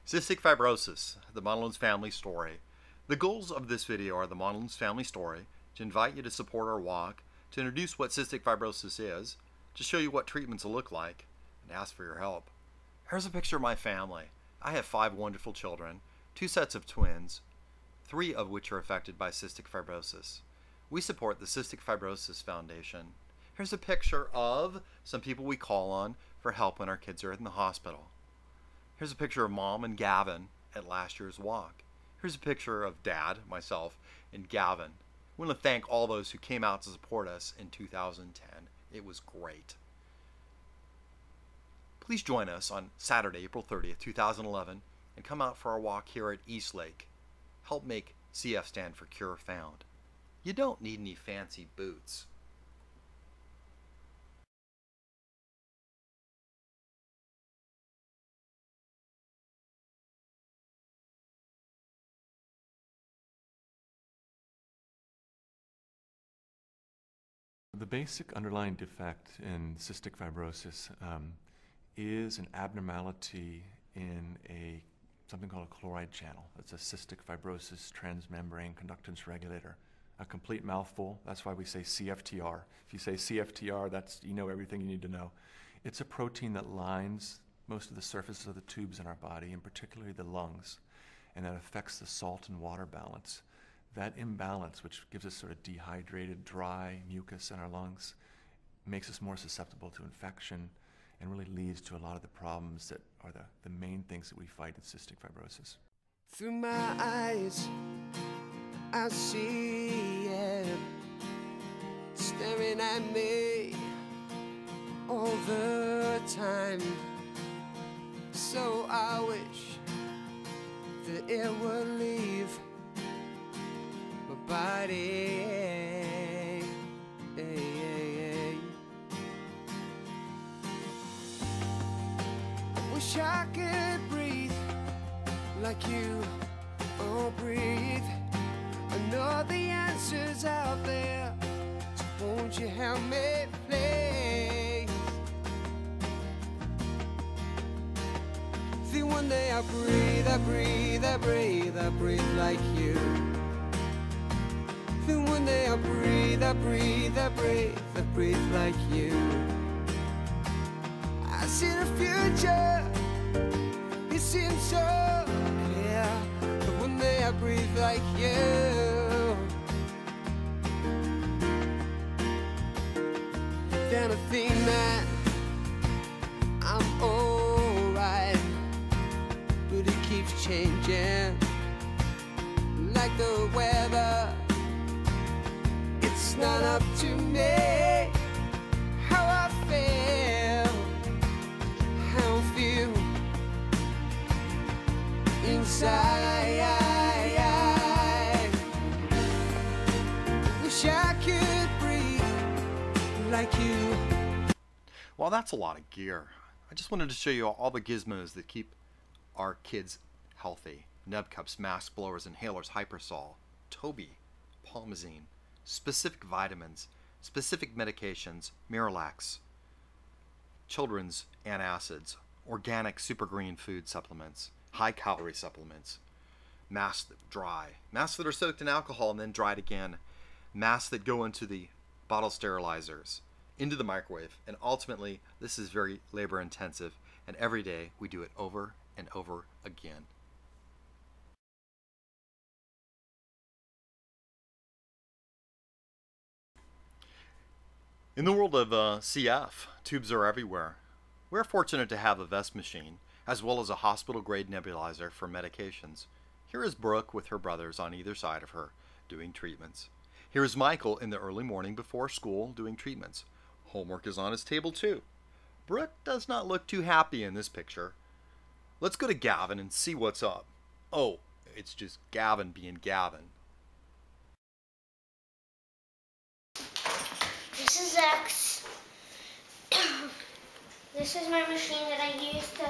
Cystic fibrosis, the Montelone's family story. The goals of this video are the Montelone's family story, to invite you to support our walk, to introduce what cystic fibrosis is, to show you what treatments will look like, and ask for your help. Here's a picture of my family. I have 5 wonderful children, 2 sets of twins, 3 of which are affected by cystic fibrosis. We support the Cystic Fibrosis Foundation. Here's a picture of some people we call on for help when our kids are in the hospital. Here's a picture of Mom and Gavin at last year's walk. Here's a picture of Dad, myself, and Gavin. We want to thank all those who came out to support us in 2010. It was great. Please join us on Saturday, April 30th, 2011, and come out for our walk here at East Lake. Help make CF stand for Cure Found. You don't need any fancy boots. The basic underlying defect in cystic fibrosis is an abnormality in something called a chloride channel. It's a cystic fibrosis transmembrane conductance regulator. A complete mouthful. That's why we say CFTR. If you say CFTR, you know everything you need to know. It's a protein that lines most of the surfaces of the tubes in our body, and particularly the lungs, and that affects the salt and water balance. That imbalance, which gives us sort of dehydrated, dry mucus in our lungs, makes us more susceptible to infection and really leads to a lot of the problems that are the main things that we fight in cystic fibrosis. Through my eyes, I see it staring at me all the time. So I wish that it would leave body. Wish I could breathe like you, oh breathe. I know the answer's out there, so won't you help me please? See, one day I breathe, I breathe, I breathe, I breathe like you. Then one day I breathe, I breathe, I breathe, I breathe like you. I see the future, it seems so clear. But one day I breathe like you. Then I think that I'm alright, but it keeps changing like the weather. It's not up to me how I feel, how I feel inside. Wish I could breathe like you. Well, that's a lot of gear. I just wanted to show you all the gizmos that keep our kids healthy. Nub cups, mask blowers, inhalers, Hypersol, Toby, Palmazine, specific vitamins, specific medications, Miralax, children's antacids, organic super green food supplements, high calorie supplements, masks that dry, masks that are soaked in alcohol and then dried again, masks that go into the bottle sterilizers, into the microwave, and ultimately this is very labor intensive, and every day we do it over and over again. In the world of CF, tubes are everywhere. We're fortunate to have a vest machine, as well as a hospital-grade nebulizer for medications. Here is Brooke with her brothers on either side of her, doing treatments. Here is Michael in the early morning before school, doing treatments. Homework is on his table too. Brooke does not look too happy in this picture. Let's go to Gavin and see what's up. Oh, it's just Gavin being Gavin. This is X. This is my machine that I use to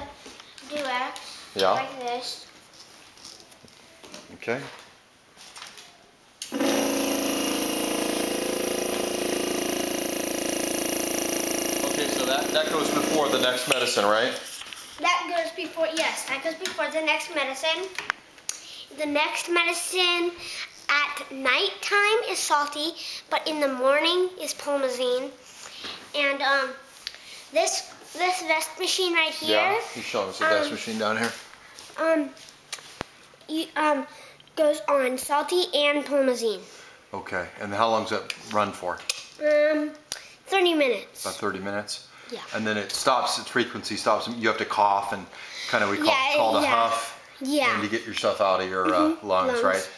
do X. Yeah. Like this. Okay. Okay, so that goes before the next medicine, right? That goes before, yes, that goes before the next medicine. The next medicine at nighttime is salty, but in the morning is Pulmazine. And this vest machine right here. Yeah, he's showing us the vest machine down here. Goes on salty and Pulmazine. Okay, and how long does that run for? 30 minutes. About 30 minutes? Yeah. And then it stops, its frequency stops, you have to cough and kind of, call it a huff. Yeah. And to get your stuff out of your lungs, right?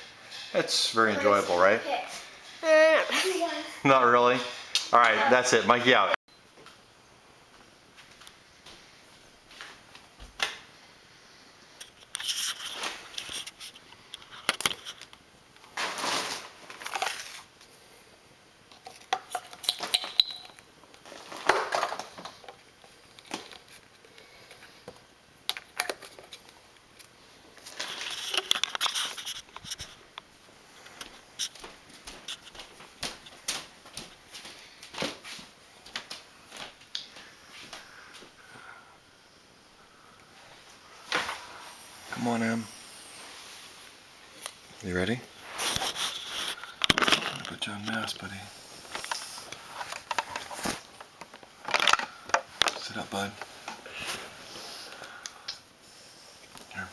It's very enjoyable, right? Not really? All right, that's it. Mikey out. Come on, Em. You ready? I'm gonna put you on mask, buddy. Sit up, bud. Here.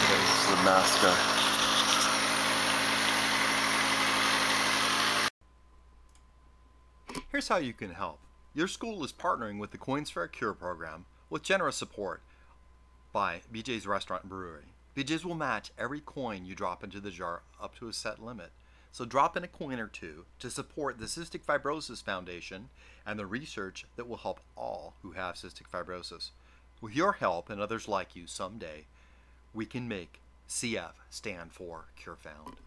This is the mask guy. Here's how you can help. Your school is partnering with the Coins for a Cure program with generous support by BJ's Restaurant and Brewery. BJ's will match every coin you drop into the jar up to a set limit. So drop in a coin or two to support the Cystic Fibrosis Foundation and the research that will help all who have cystic fibrosis. With your help and others like you someday, we can make CF stand for Cure Found.